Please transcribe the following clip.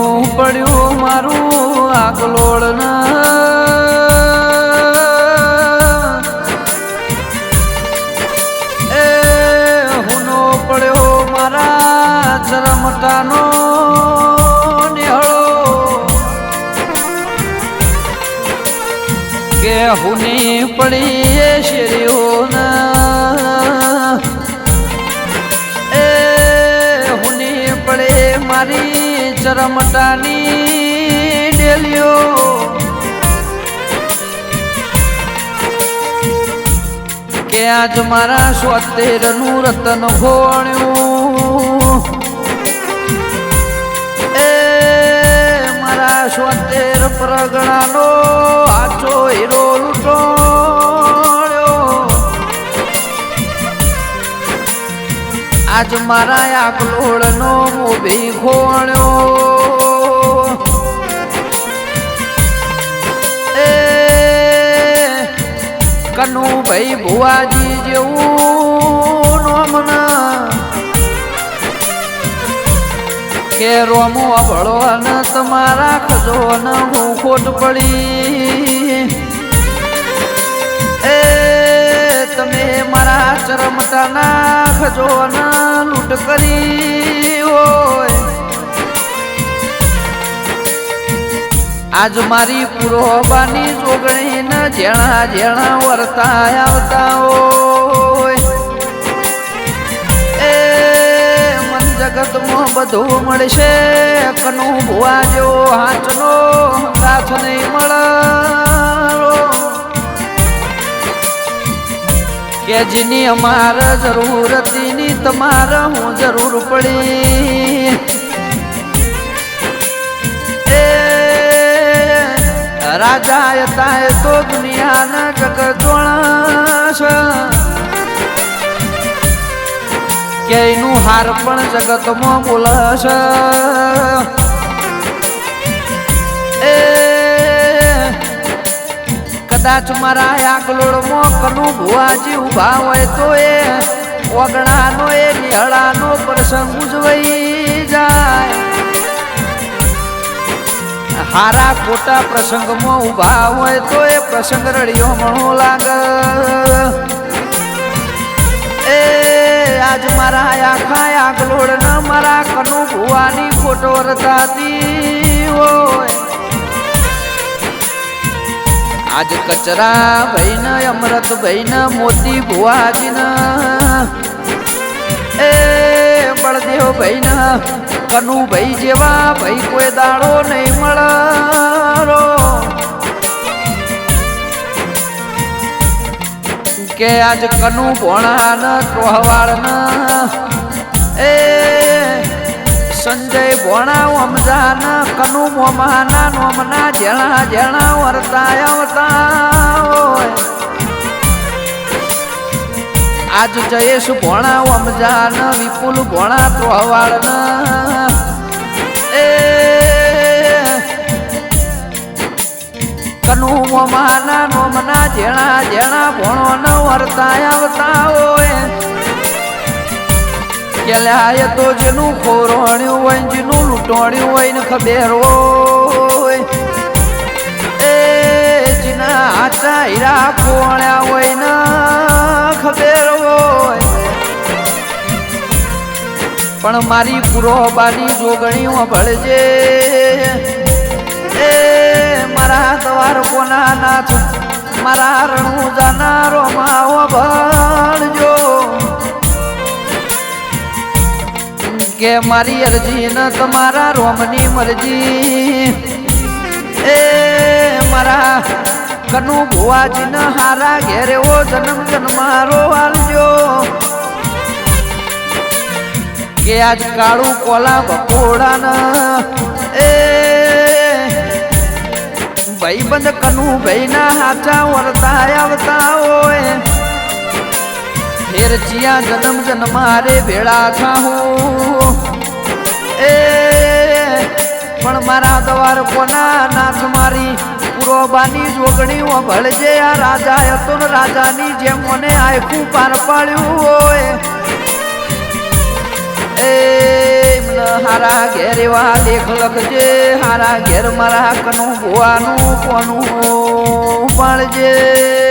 હુનું પડ્યું મારું આગલોળ એ હુનો પડ્યો મારા ચરમટાનો નિહળો કે હુની પડી એ શેરીઓના મારી ચરમટાની ડેલીઓ કે આજ મારા 70 નું રતન ઘોણ્યું એ મારા 70 પરગણાનો આચો હીરો લૂંટોણ્યો આજ મારા આગલોળનો મોભી ખોણ્યો એ કનુભાઈ ભુવાજી જેવું નોમના કે રોમો ભળો ને તમારા ખજો ને હું ખોટ પડી એ તમે મારા ચરમટાના ખજોના લૂંટ કરી હોય આજ મારી પુરોબાની જોગણી ને જેણા જેણા વર્તા આવતા હોય એ મન જગતમાં બધું મળશે કનુ ભુવા જેવો હાચનો ગાથ નહીં મળે કે જેની અમારે જરૂર હતી ની તમારે હું જરૂર પડી એ રાજા હતા એ તો દુનિયાના જગતોણા છે કે એનું હાર પણ જગતમાં બોલશે એ કદાચ મારા આગલોળમાં કનુ ભુવાજી ઉભા હોય તો એ ઓગણાનો એ નિહળાનો પ્રસંગ ઉજવાઈ જાય હારા ખોટા પ્રસંગમાં ઉભા હોય તો એ પ્રસંગ રડિયો મણો લાગે એ આજ મારા આખા આગલોળના મારા કનુ ભુવાની ખોટો રતાતી હોય આજ કચરા ભાઈ ને અમૃત ભાઈ ને મોતી ભુવાજી ને એ બળદેવ ભાઈ ને કનુ ભાઈ જેવા ભાઈ કોઈ દાડો નહીં મળો કે આજ કનુ ભોણા ને ત્રોહવાળ ને એ સંજય ભોણા અમજા ને કનુ મોમાના નોમના જેણા જેણા વર્તા આવતા હોય આજ જયેશ ભોણા અમજા ને વિપુલ ભોણા ત્રોહવાળ ને એ કનુ મોમાના નોમના જેણા જેણા ભોણો ન વર્તા આવતા હોય કે લાય તો જેનું ખોરણ્યું હોય જેનું લૂંટોણ્યું હોય ને ખબર હોય એ જેના આચા હીરા ખોણ્યા હોય ને ખબર હોય પણ મારી પુરોબાની જોગણીઓ ભળજે એ મારા દ્વાર કોના નાથ મારા રણું જાનારો માવો ભળજો કે મારી અરજી ન તમારા રોમની મરજી એ મારા કનુ ભુવાજી ન હારા ઘેરે ઓ જન્મ જન્મારો આલજો કે આજ કાળું કોલા બકોડા ન એ ભાઈ બંધ કનુ ભાઈ ના હાચા વર્તા આવતા હોય ફેર જ્યાં જન્મ જન્મારે ભેળા થાઉં એ પણ મારા દ્વાર કોના નાથ મારી પુરોબાની જોગણીઓ ભળજે આ રાજા હતો ને રાજાની જેમ મને આખું પાર પાડ્યું હોય એ હારા ઘેર એવા લેખ લખજે હારા ઘેર મારા કનું ભુવાનું કોનું પાળજે